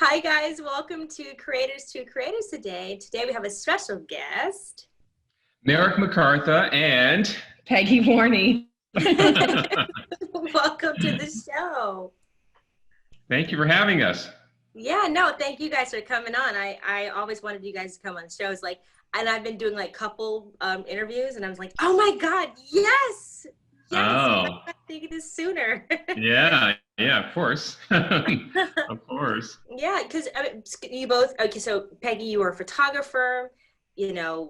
Hi guys, welcome to Creators today. Today we have a special guest. Merrick MacArthur and Peggy Warney. Welcome to the show. Thank you for having us. Yeah, no, thank you guys for coming on. I always wanted you guys to come on shows, and I've been doing like couple interviews, and I was like, oh my God, yes. Oh. I think it is sooner. Yeah, of course. Of course. Yeah, because you both, okay, so Peggy, you are a photographer,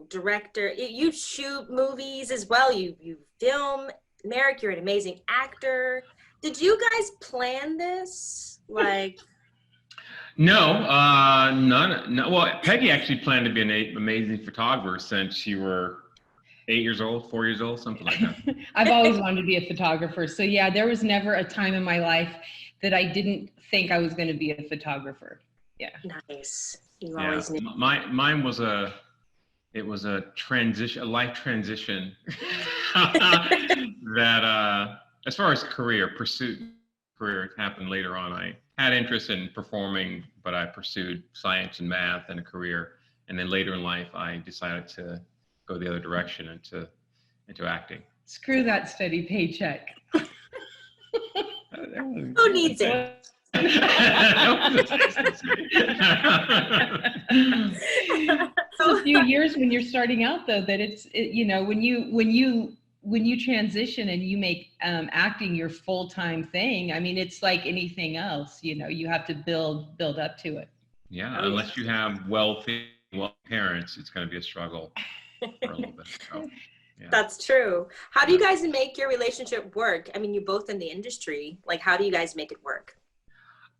director. You shoot movies as well. You film. Merrick, you're an amazing actor. Did you guys plan this? No, none. No, well, Peggy actually planned to be an amazing photographer since you were 8 years old, 4 years old, something like that. I've always wanted to be a photographer. So yeah, there was never a time in my life that I didn't think I was going to be a photographer. Yeah. Nice. You always knew. Mine was a life transition that as far as career happened later on. I had interest in performing, but I pursued science and math and a career. And then later in life, I decided to go the other direction into acting. Screw that steady paycheck. Who needs it? It's a few years when you're starting out, though, that when you transition and you make acting your full-time thing. I mean, it's like anything else. You have to build up to it. Yeah, unless you have wealthy parents, it's going to be a struggle for a little bit. So, yeah. That's true. How do you guys make your relationship work? I mean, you're both in the industry. How do you guys make it work?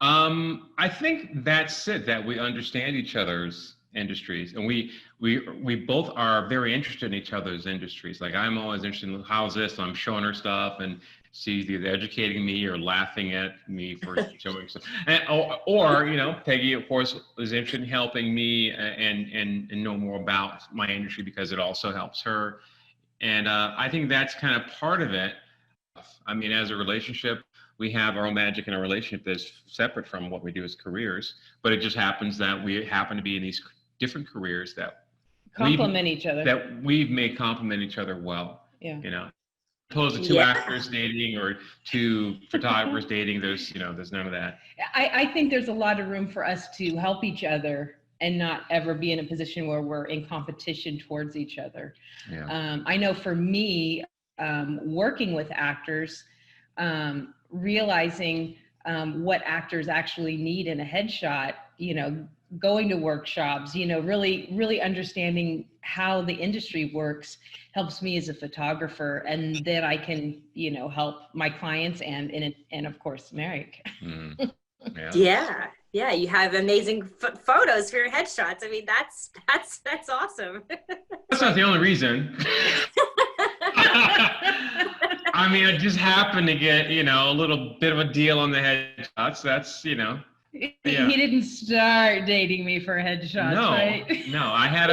I think that's it, that we understand each other's industries, and we both are very interested in each other's industries. Like, I'm always interested in how's this, and I'm showing her stuff, and she's either educating me or laughing at me for showing stuff. Or Peggy, of course, is interested in helping me and know more about my industry because it also helps her. And I think that's kind of part of it. I mean, as a relationship, we have our own magic in our relationship that's separate from what we do as careers, but it just happens that we happen to be in these different careers that complement each other. That we've made complement each other well. Yeah. Opposed to two actors dating or two photographers dating, there's none of that. I think there's a lot of room for us to help each other and not ever be in a position where we're in competition towards each other. Yeah. I know for me, working with actors, realizing what actors actually need in a headshot, going to workshops, really understanding how the industry works helps me as a photographer, and that I can, help my clients and of course, Merrick. Mm. Yeah, you have amazing photos for your headshots. I mean, that's awesome. That's not the only reason. I mean, I just happened to get, a little bit of a deal on the headshots. That's, Yeah. He didn't start dating me for headshots, right? No, I had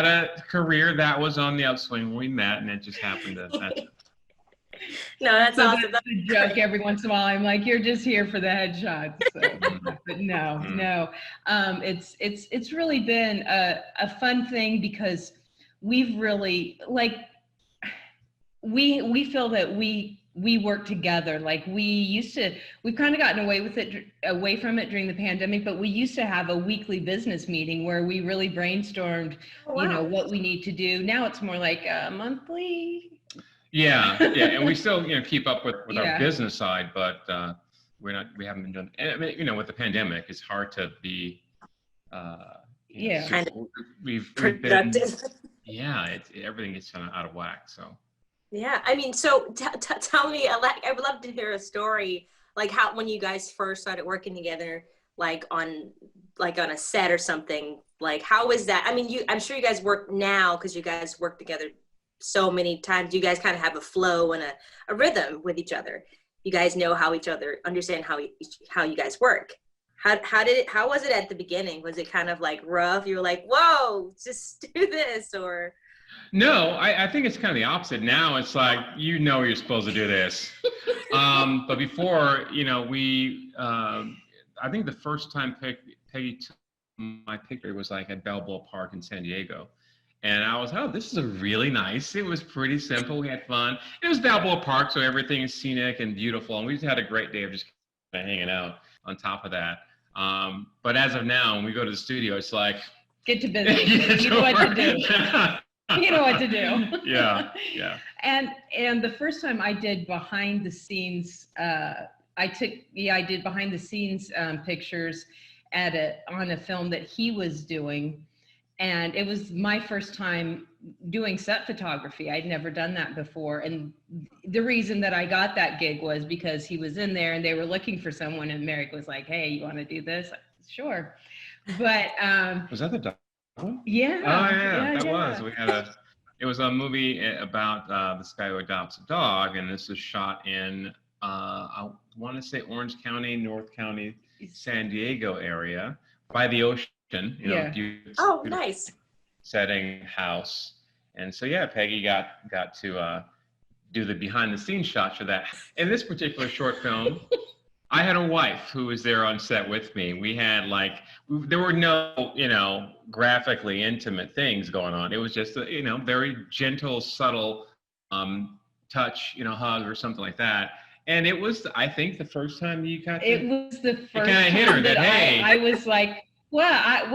a career that was on the upswing when we met, and it just happened to. No, that's awesome. That's a joke. Every once in a while, I'm like, "You're just here for the headshots." So, but no. It's really been a fun thing because we've really we feel that we work together. We've kind of gotten away from it during the pandemic, but we used to have a weekly business meeting where we really brainstormed, what we need to do. Now it's more like monthly. Yeah, and we still, keep up with our business side, but we haven't been doing. I mean, with the pandemic, it's hard to be. We've productive. Everything gets kind of out of whack. So. Yeah, I mean, so tell me, I would love to hear a story, how when you guys first started working together, on a set or something. How was that? I mean, I'm sure you guys work now because you guys work together so many times. You guys kind of have a flow and a rhythm with each other. You guys know how each other understand how you guys work. How was it at the beginning? Was it kind of rough? You were like, whoa, just do this, or? No, I think it's kind of the opposite. Now it's like, you're supposed to do this. But before, I think the first time Peggy took my picture was like at Balboa Park in San Diego. And I was, oh, this is a really nice. It was pretty simple. We had fun. It was Balboa Park, so everything is scenic and beautiful. And we just had a great day of just kind of hanging out on top of that. But as of now, when we go to the studio, it's like, get to business. You know what to do. You know what to do. Yeah. And the first time I did behind the scenes, I did behind the scenes pictures on a film that he was doing. And it was my first time doing set photography. I'd never done that before. And the reason that I got that gig was because he was in there and they were looking for someone, and Merrick was like, hey, you want to do this? Sure. But was that the dog one? Yeah. Oh yeah, that was. It was a movie about this guy who adopts a dog, and this was shot in I want to say Orange County, North County, San Diego area by the ocean. Oh, nice setting house. And so yeah, Peggy got to do the behind the scenes shots for that. In this particular short film, I had a wife who was there on set with me. We had there were no graphically intimate things going on. It was just a very gentle, subtle touch, hug or something like that. And it was, I think, the first time you got to, it was the first kind of hit her that hey, I was like, well,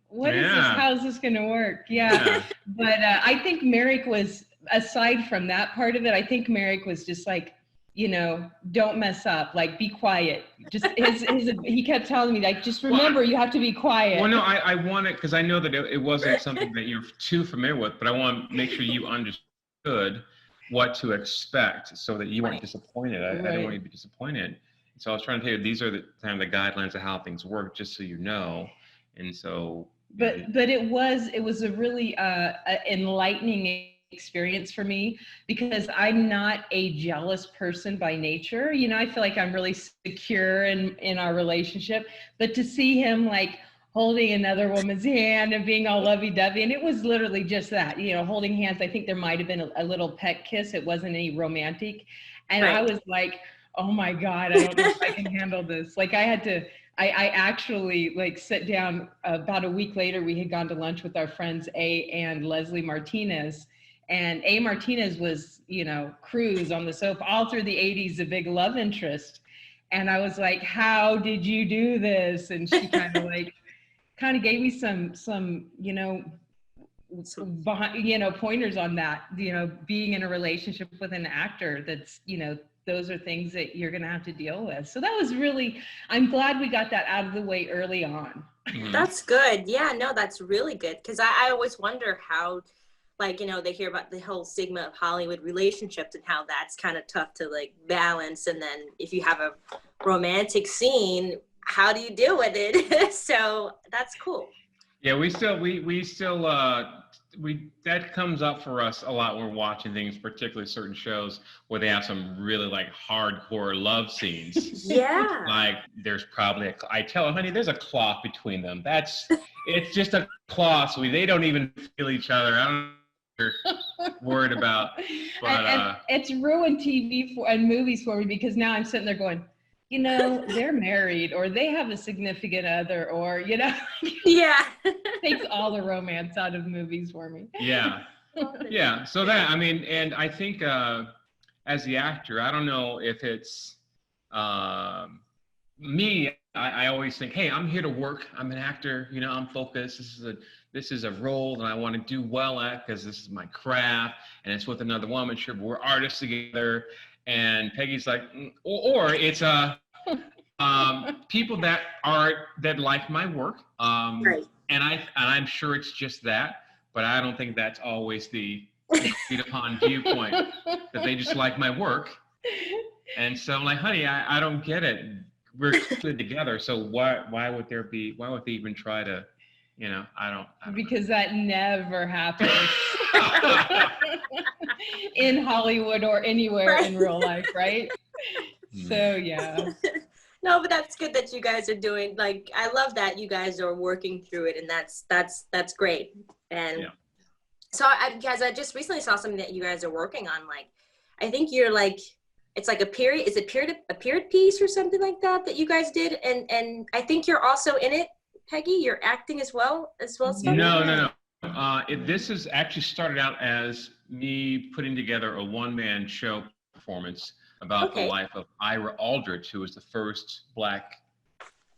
what is this? How's this going to work? Yeah. But I think Merrick was, aside from that part of it, I think Merrick was just like, don't mess up, like be quiet. Just he kept telling me like, just remember, you have to be quiet. Well, no, I want it because I know that it wasn't something that you're too familiar with, but I want to make sure you understood what to expect so that you weren't disappointed. I don't want you to be disappointed. So I was trying to tell you, these are the kind of the guidelines of how things work, just so you know. And so, but it was a really enlightening experience for me, because I'm not a jealous person by nature. I feel like I'm really secure in our relationship, but to see him like holding another woman's hand and being all lovey-dovey, and it was literally just that, holding hands. I think there might have been a little pet kiss. It wasn't any romantic. And I was like, oh my God, I don't know if I can handle this. Like I actually like sit down. About a week later, we had gone to lunch with our friends A and Leslie Martinez. And A. Martinez was, Cruz on the soap all through the 80s, a big love interest. And I was like, how did you do this? And she kind of gave me some pointers on that, being in a relationship with an actor that's, those are things that you're going to have to deal with. So that was really, I'm glad we got that out of the way early on. That's good. Yeah, no, that's really good. Because I always wonder how, they hear about the whole stigma of Hollywood relationships and how that's kind of tough to balance. And then if you have a romantic scene, how do you deal with it? So that's cool. Yeah, we that comes up for us a lot when we're watching things, particularly certain shows where they have some really hardcore love scenes. Yeah. Like there's probably I tell her, honey, there's a cloth between them. It's just a cloth. So they don't even feel each other. I don't know what you're worried about. But and it's ruined TV and movies for me, because now I'm sitting there going, they're married, or they have a significant other, or, yeah, takes all the romance out of movies for me. Yeah. Yeah. So that, and I think as the actor, I don't know if it's me, I always think, hey, I'm here to work. I'm an actor, I'm focused. This is a role that I want to do well at, because this is my craft, and it's with another woman. Sure, but we're artists together. And Peggy's like, or it's people that like my work, right. And I'm sure it's just that, but I don't think that's always the agreed upon viewpoint, that they just like my work. And so I'm like, honey, I don't get it. We're good together, so why would they even try to, I don't because that never happens. In Hollywood or anywhere in real life, right? So yeah. No, but that's good that you guys are doing, I love that you guys are working through it, and that's great. And so I just recently saw something that you guys are working on. I think you're it's like a period, is it a period piece or something like that you guys did? And I think you're also in it, Peggy. You're acting as well, Sonia? No. This is actually started out as me putting together a one-man show performance about the life of Ira Aldrich, who was the first Black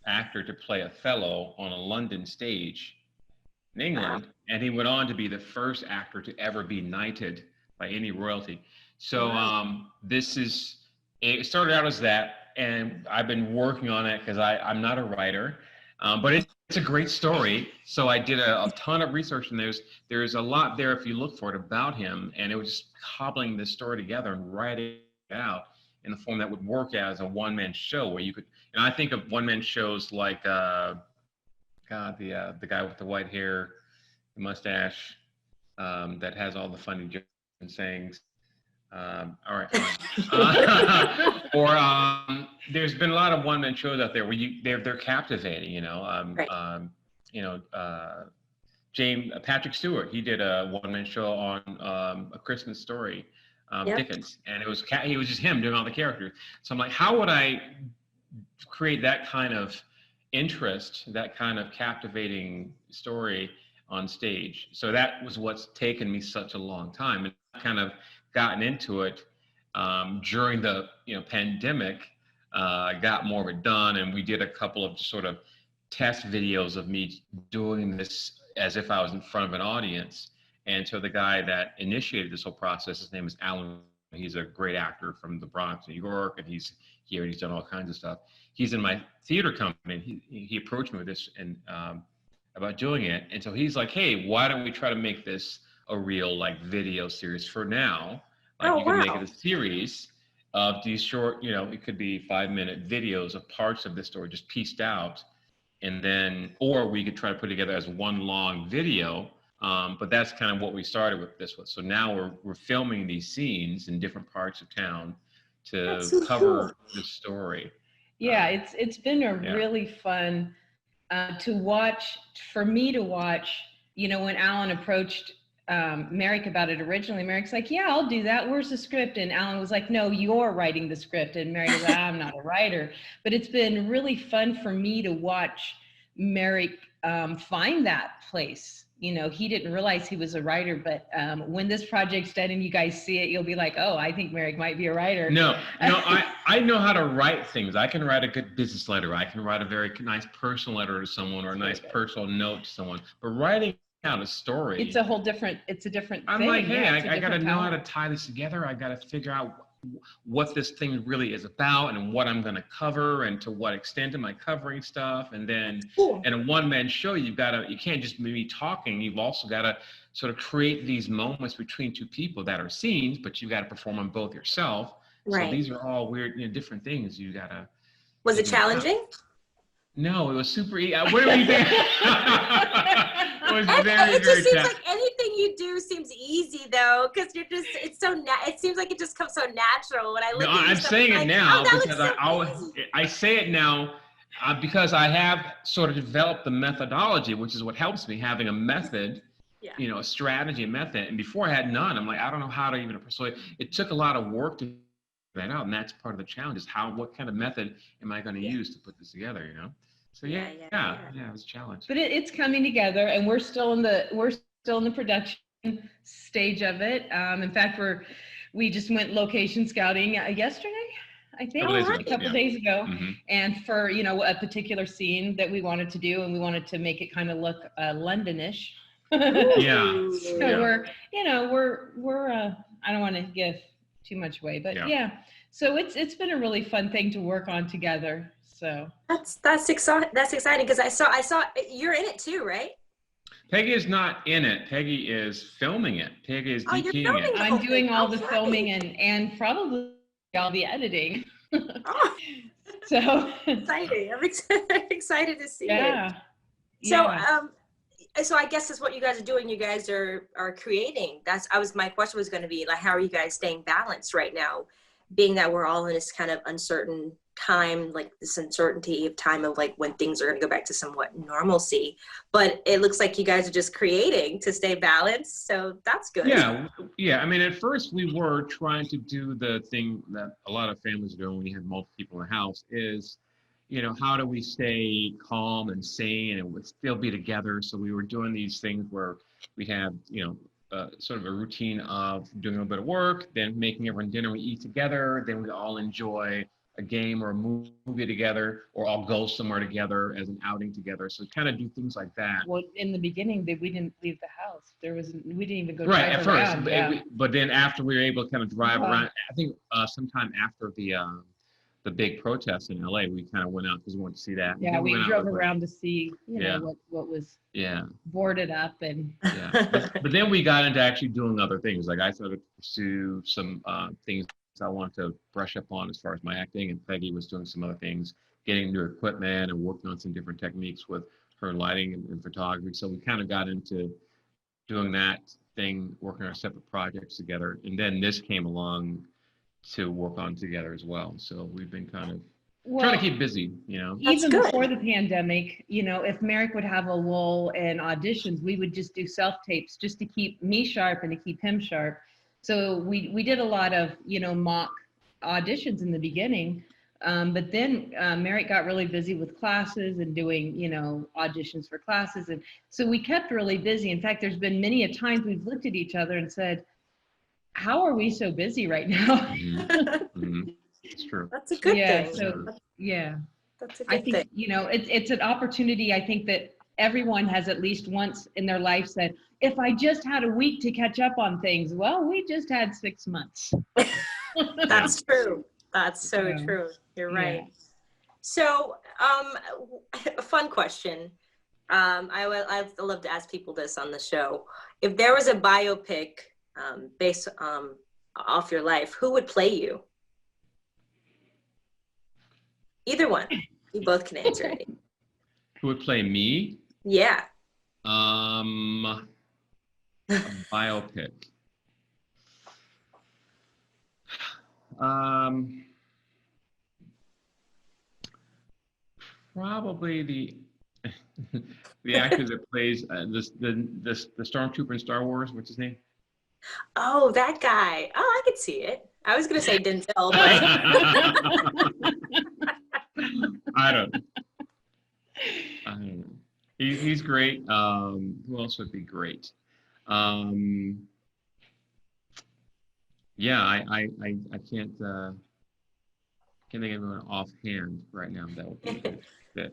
actor to play Othello on a London stage in England. Wow. And he went on to be the first actor to ever be knighted by any royalty. So it started out as that, and I've been working on it because I'm not a writer, but it's a great story. So I did a ton of research, and there's a lot there if you look for it about him, and it was just cobbling this story together and writing it out in the form that would work as a one-man show where you could, and I think of one-man shows like, the guy with the white hair, the mustache, that has all the funny jokes and sayings. All right. Or there's been a lot of one-man shows out there where they're captivating, Patrick Stewart, he did a one-man show on A Christmas Story, Dickens, and it was just him doing all the characters. So I'm like, how would I create that kind of interest, that kind of captivating story on stage? So that was what's taken me such a long time, and I've kind of gotten into it during the pandemic. I got more of it done, and we did a couple of sort of test videos of me doing this as if I was in front of an audience. And so the guy that initiated this whole process, his name is Alan. He's a great actor from the Bronx, New York, and he's here and he's done all kinds of stuff. He's in my theater company. He approached me with this and about doing it. And so he's like, hey, why don't we try to make this a real like video series for now? Like you can make it a series of these short, it could be 5-minute videos of parts of this story just pieced out. And then, or we could try to put it together as one long video. But that's kind of what we started with this one. So now we're filming these scenes in different parts of town to cover the story. Yeah, it's been really fun to watch, for me to watch, when Alan approached Merrick about it originally. Merrick's like, yeah, I'll do that. Where's the script? And Alan was like, no, you're writing the script. And Merrick was like, I'm not a writer. But it's been really fun for me to watch Merrick find that place. He didn't realize he was a writer, but when this project's done and you guys see it, you'll be like, oh, I think Merrick might be a writer. No, I know how to write things. I can write a good business letter. I can write a very nice personal letter to someone or a nice personal note to someone. But writing out a story, it's a different I'm thing. like, hey, I got to know how to tie this together. I got to figure out what this thing really is about and what I'm going to cover and to what extent am I covering stuff. And then in a one-man show, you can't just be talking. You've also got to sort of create these moments between two people that are scenes, but you got to perform them both yourself. Right. So these are all weird, different things you got to. Was it challenging? No, it was super easy. What do you think? It was very, it just seems like anything you do seems easy though, because it seems like it just comes so natural when I look at you. I'm saying it now because I say it now because I have sort of developed the methodology, which is what helps me, having a method, a strategy, a method. And before I had none, I'm like, I don't know how to even persuade. It took a lot of work to figure that out, and that's part of the challenge: is what kind of method am I going to use to put this together? So it was a challenge. But it's coming together, and we're still in the production stage of it. In fact, we just went location scouting yesterday, I think, a couple days ago, mm-hmm. And for a particular scene that we wanted to do, and we wanted to make it kind of look Londonish. So we're I don't want to give too much away, but so it's been a really fun thing to work on together. So that's exciting because I saw you're in it too, right? Peggy is not in it. Peggy is filming it. Peggy is DPing it. I'm doing all the filming and probably all the editing. Oh. So exciting! I'm excited to see it. So I guess that's what you guys are doing. You guys are creating. My question was going to be like, how are you guys staying balanced right now, being that we're all in this kind of uncertain time, like this uncertainty of time of like when things are going to go back to somewhat normalcy. But it looks like you guys are just creating to stay balanced. So that's good. Yeah. I mean, at first we were trying to do the thing that a lot of families do when you have multiple people in the house is, how do we stay calm and sane and still be together? So we were doing these things where we have, sort of a routine of doing a little bit of work, then making everyone dinner, we eat together, then we all enjoy a game or a movie together, or all go somewhere together as an outing together. So kind of do things like that. Well, in the beginning, we didn't leave the house. We didn't even go right drive at around. first, but then after we were able to kind of drive around, I think sometime after the big protests in LA, we kind of went out because we wanted to see that. Yeah, we drove around to see, what was boarded up and. Yeah, but then we got into actually doing other things. Like I started to pursue some things I wanted to brush up on as far as my acting, and Peggy was doing some other things, getting new equipment and working on some different techniques with her lighting and photography. So we kind of got into doing that thing, working on separate projects together. And then this came along to work on together as well. So we've been kind of trying to keep busy, Even before the pandemic, if Merrick would have a lull in auditions, we would just do self-tapes just to keep me sharp and to keep him sharp. So we did a lot of, mock auditions in the beginning. But then Merrick got really busy with classes and doing, auditions for classes. And so we kept really busy. In fact, there's been many a times we've looked at each other and said, how are we so busy right now? Mm-hmm. It's true. That's a good thing. So, that's a good I think, thing. it's an opportunity. I think that everyone has at least once in their life said, if I just had a week to catch up on things. Well, we just had 6 months. That's true. That's so true. You're right. Yeah. So, a fun question. I love to ask people this on the show. If there was a biopic based off your life, who would play you? Either one. You both can answer it. Who would play me? Yeah. A biopic. Probably the actor that plays the stormtrooper in Star Wars. What's his name? Oh, that guy. Oh, I could see it. I was gonna say Denzel, but I don't know. He's great. Who else would be great? Yeah, I can't think of anyone offhand right now that would be that.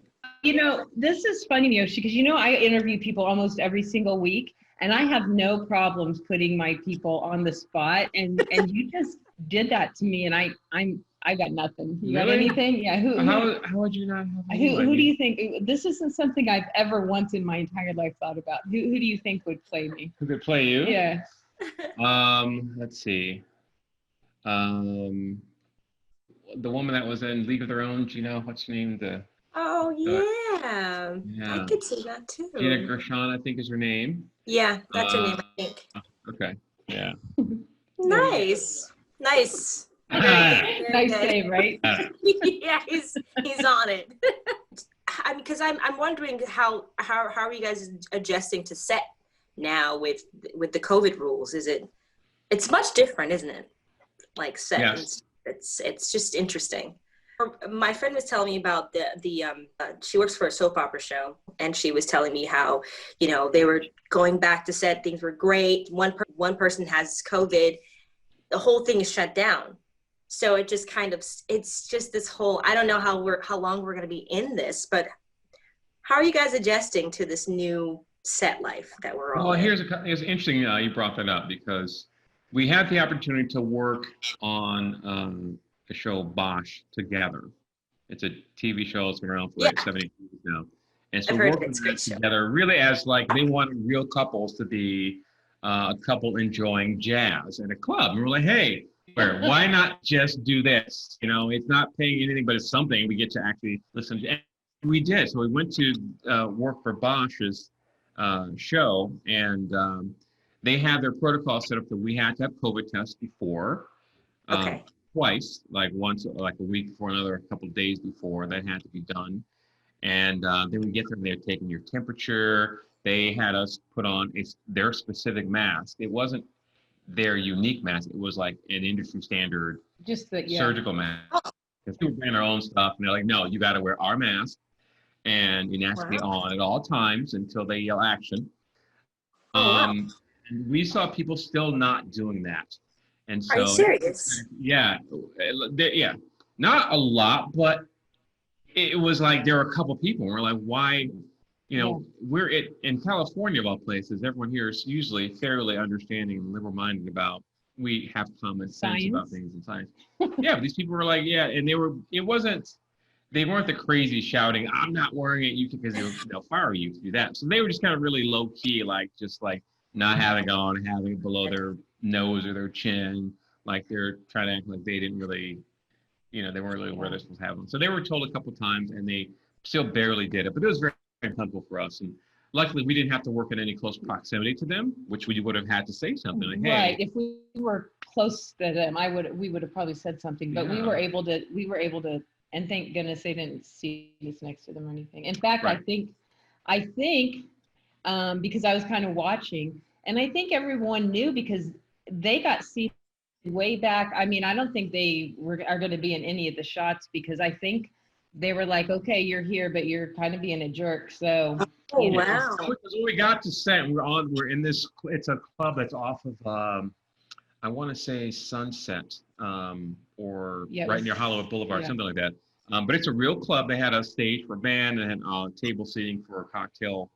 This is funny, Meosha, because I interview people almost every single week, and I have no problems putting my people on the spot, and you just did that to me, and I got nothing. You got anything? Yeah. How would you not have? Who do you think? This isn't something I've ever once in my entire life thought about. Who do you think would play me? Who could play you? Yeah. Let's see. The woman that was in League of Their Own, what's her name? oh yeah. I could see that too. Gina Gershon, I think is her name. Yeah, that's her name, I think. Okay. Yeah. Nice. Nice save, right? Yeah, he's on it. Because I'm wondering how are you guys adjusting to set now with the COVID rules? It's much different, isn't it? Like set. Yes. It's just interesting. My friend was telling me about she works for a soap opera show, and she was telling me how, they were going back to set, things were great. One person has COVID, the whole thing is shut down. So it just it's just this whole, I don't know how long we're going to be in this, but how are you guys adjusting to this new set life that we're all in? Here's interesting you brought that up, because we had the opportunity to work on the show Bosch together. It's a TV show that's been around for like 7-8 years now. And so working together really as like they wanted real couples to be a couple enjoying jazz at a club. And we're like, hey, why not just do this? It's not paying anything, but it's something we get to actually listen to. And we did. So we went to work for Bosch's show, and they had their protocol set up that we had to have COVID tests before. Okay. twice, like once like a week before, another a couple of days before. That had to be done. And then we get there, they're taking your temperature. They had us put on their specific mask. It wasn't their unique mask. It was like an industry standard Just the, yeah. surgical mask. Because we were bringing our own stuff, and they're like, no, you got to wear our mask, and it has to be on at all times until they yell action. And we saw people still not doing that. And so, are you serious? Yeah, yeah, not a lot, but it was like there were a couple people. We're like, why? You know, we're in California of all places. Everyone here is usually fairly understanding and liberal-minded about. We have common sense about things in science. Yeah, but these people were like, yeah, and they weren't the crazy shouting, I'm not wearing it, you can, because they'll fire you to do that. So they were just kind of really low key, like just like not having it on, having it below their nose or their chin, like they're trying to act like they didn't really, they weren't really where they're supposed to have them. So they were told a couple times, and they still barely did it, but it was very uncomfortable for us. And luckily, we didn't have to work in any close proximity to them, which we would have had to say something like, "Hey." Right. If we were close to them, we would have probably said something. But we were able to, and thank goodness they didn't see us next to them or anything. In fact, right. I think, because I was kind of watching, and I think everyone knew because they got seen way back. I mean, I don't think they are going to be in any of the shots because I think they were like, okay, you're here, but you're kind of being a jerk. So, wow. Because when we got to set, we're in this, it's a club that's off of, I want to say Sunset, or right near Hollywood Boulevard, something like that. But it's a real club. They had a stage for a band and table seating for a cocktail,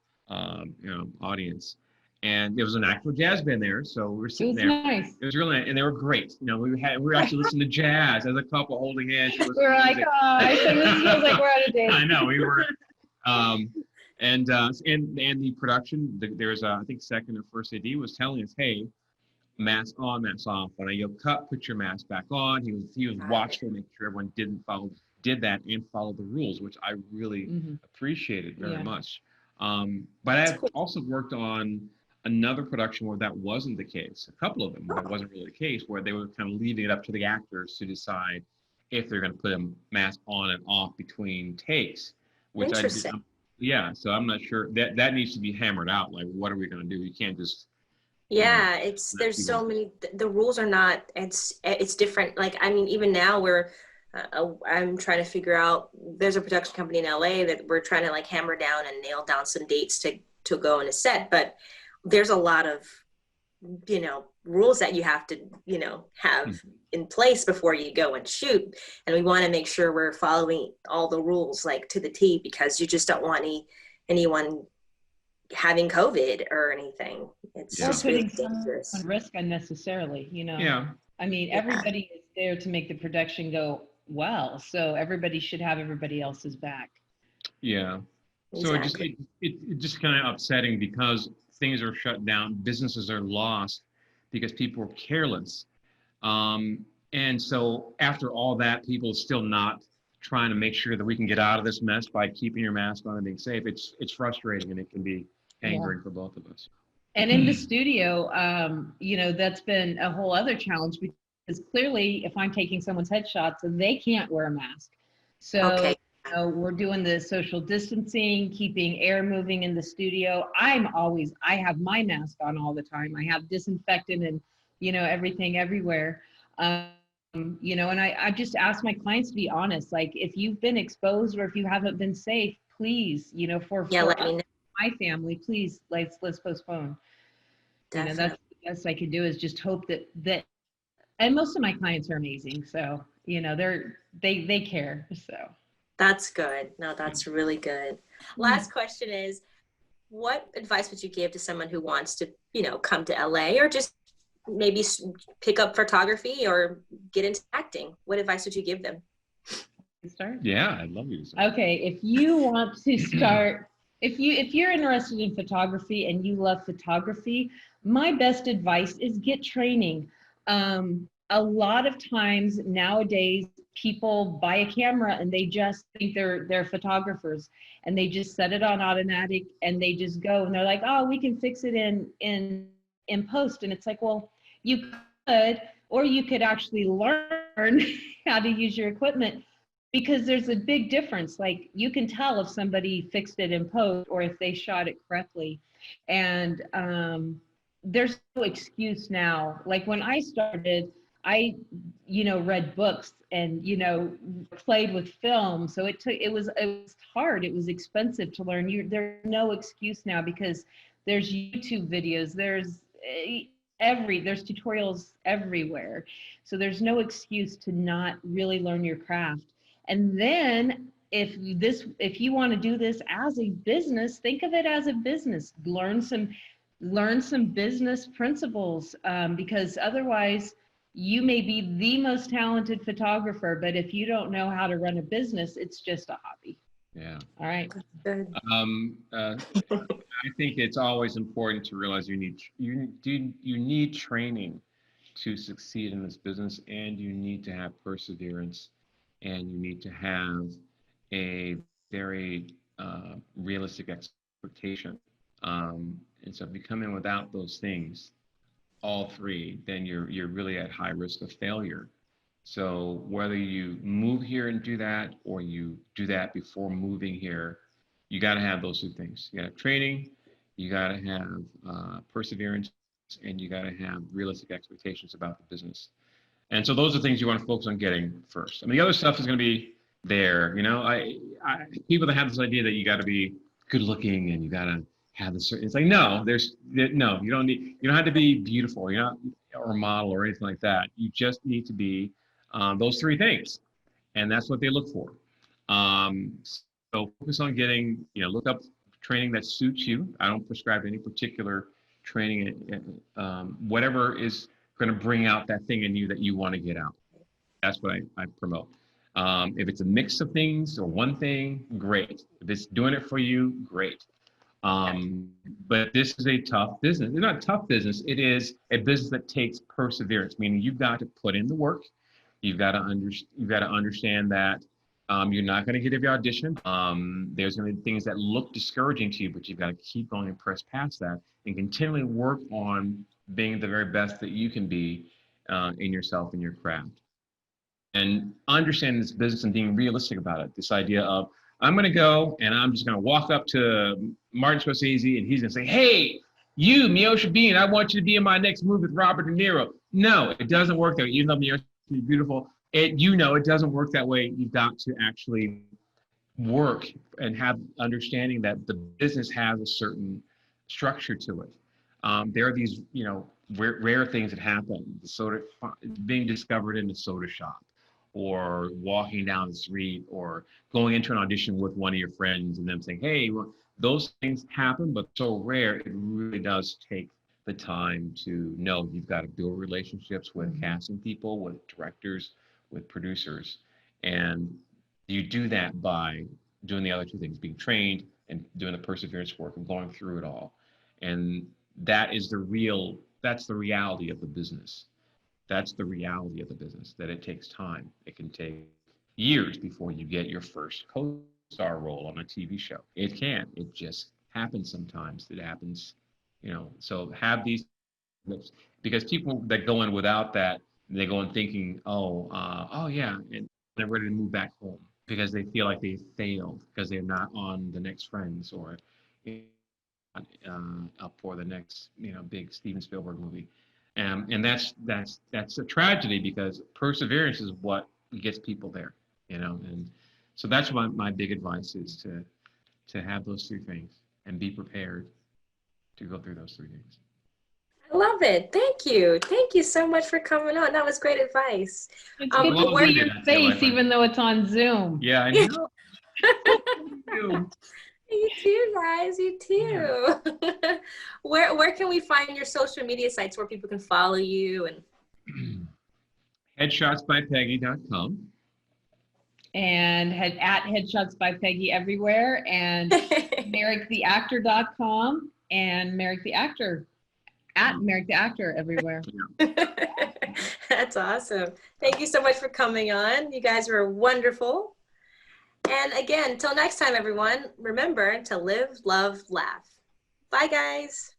audience. And there was an actual jazz band there, so we were sitting there. Nice. It was really nice, and they were great. We were actually listening to jazz as a couple holding hands. We were like, oh, this feels like we're on a date. I know we were. And the production, there's I think second or first AD was telling us, hey, mask on, mask off. When I yell cut, put your mask back on. He was watchful, making sure everyone did that and follow the rules, which I really appreciated very much. But I've also worked on another production where that wasn't the case. A couple of them where that wasn't really the case, where they were kind of leaving it up to the actors to decide if they're going to put a mask on and off between takes. Which Interesting. So I'm not sure that needs to be hammered out. Like, what are we going to do? You can't just. Yeah, there's so many. The rules are not. It's different. Like, I mean, even now I'm trying to figure out. There's a production company in LA that we're trying to like hammer down and nail down some dates to go on a set, but there's a lot of rules that you have to have in place before you go and shoot, and we want to make sure we're following all the rules like to the T, because you just don't want anyone having COVID or anything. It's just really dangerous. On risk unnecessarily, I mean, everybody is there to make the production go well, so everybody should have everybody else's back. Yeah. So exactly. it just kind of upsetting because things are shut down, businesses are lost because people are careless. And so after all that, people are still not trying to make sure that we can get out of this mess by keeping your mask on and being safe. It's frustrating, and it can be angering for both of us. And in the studio, that's been a whole other challenge, because clearly if I'm taking someone's headshots, they can't wear a mask. So we're doing the social distancing, keeping air moving in the studio. I have my mask on all the time. I have disinfectant and, everything everywhere. And I just ask my clients to be honest. Like, if you've been exposed or if you haven't been safe, please, for let me know. My family, please, let's postpone. Definitely. That's the best I can do, is just hope that, and most of my clients are amazing. So, they care. So. That's good. No, that's really good. Last question is, what advice would you give to someone who wants to, come to LA or just maybe pick up photography or get into acting? What advice would you give them? Start? Yeah, I'd love you to start. Okay, if you want to start, if you're interested in photography and you love photography, my best advice is get training. A lot of times nowadays, people buy a camera and they just think they're photographers, and they just set it on automatic and they just go, and they're like, oh, we can fix it in post. And it's like, well, you could, or you could actually learn learn how to use your equipment, because there's a big difference. Like, you can tell if somebody fixed it in post or if they shot it correctly. And there's no excuse now. Like, when I started, I, read books and, played with film. So it was hard. It was expensive to learn. There's no excuse now, because there's YouTube videos, there's tutorials everywhere. So there's no excuse to not really learn your craft. And then if you want to do this as a business, think of it as a business. Learn some business principles, because otherwise you may be the most talented photographer, but if you don't know how to run a business, it's just a hobby. Yeah. All right. Good. I think it's always important to realize you need training to succeed in this business, and you need to have perseverance, and you need to have a very realistic expectation. And so if you come in without those things, all three, then you're really at high risk of failure. So whether you move here and do that, or you do that before moving here, you got to have those two things. You got to have training, you got to have perseverance, and you got to have realistic expectations about the business. And so those are things you want to focus on getting first. I mean, the other stuff is going to be there. People that have this idea that you got to be good looking and you got to have this. It's like, no, you don't have to be beautiful, or a model or anything like that. You just need to be those three things, and that's what they look for. So focus on getting, look up training that suits you. I don't prescribe any particular training, whatever is going to bring out that thing in you that you want to get out. That's what I promote. If it's a mix of things or one thing, great. If it's doing it for you, great. But this is a tough business. It's not a tough business. It is a business that takes perseverance, meaning you've got to put in the work. You've got to understand that you're not going to get every audition. There's going to be things that look discouraging to you, but you've got to keep going and press past that and continually work on being the very best that you can be in yourself and your craft. And understanding this business and being realistic about it. This idea of, I'm going to go and I'm just going to walk up to Martin Scorsese and he's going to say, hey, you, Meosha Bean, I want you to be in my next movie with Robert De Niro. No, it doesn't work that way. Even though Meosha is beautiful, it doesn't work that way. You've got to actually work and have understanding that the business has a certain structure to it. There are these, rare things that happen. The soda being discovered in the soda shop, or walking down the street, or going into an audition with one of your friends and them saying, hey, well, those things happen, but so rare, it really does take the time to know you've got to build relationships with casting people, with directors, with producers. And you do that by doing the other two things, being trained and doing the perseverance work and going through it all. And that's the reality of the business. That's the reality of the business, that it takes time. It can take years before you get your first co-star role on a TV show. It can. It just happens sometimes. It happens, so have these, because people that go in without that, they go in thinking, oh yeah, and they're ready to move back home because they feel like they failed because they're not on the next Friends or up for the next, big Steven Spielberg movie. And that's a tragedy, because perseverance is what gets people there, and so that's my big advice is to have those three things and be prepared to go through those three things. I love it. Thank you. Thank you so much for coming on. That was great advice. It's good to see your face, even though it's on Zoom. Yeah, I know. You too, guys. You too. Yeah. Where can we find your social media sites where people can follow you? And headshotsbypeggy.com. And at Headshots by Peggy everywhere, and merricktheactor.com, and Merrick the Actor at Merrick the Actor everywhere. That's awesome. Thank you so much for coming on. You guys were wonderful. And again, till next time, everyone, remember to live, love, laugh. Bye, guys.